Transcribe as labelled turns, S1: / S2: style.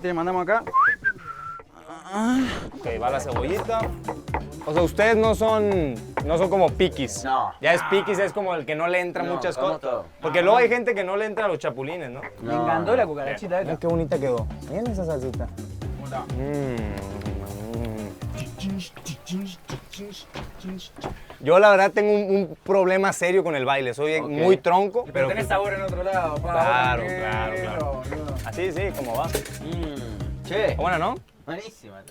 S1: Te mandamos acá.
S2: Ok, va la cebollita. O sea, ustedes no son como piquis.
S1: No.
S2: Ya es piquis, es como el que no le entra
S1: No,
S2: muchas
S1: como
S2: cosas.
S1: todo.
S2: Porque luego hay gente que no le entra a los chapulines, ¿no?
S3: Me encantó la cucarachita
S2: Mira
S3: esta.
S2: qué bonita quedó. Miren esa salsita. Yo la verdad tengo un problema serio con el baile. Soy muy tronco,
S3: Pero
S2: pero...
S3: tenés sabor en otro lado. pa,
S2: Claro,
S3: tranquilo,
S2: claro, claro.
S3: boludo.
S2: Así, sí, como va.
S1: Che,
S2: Buena, ¿no?
S1: buenísima.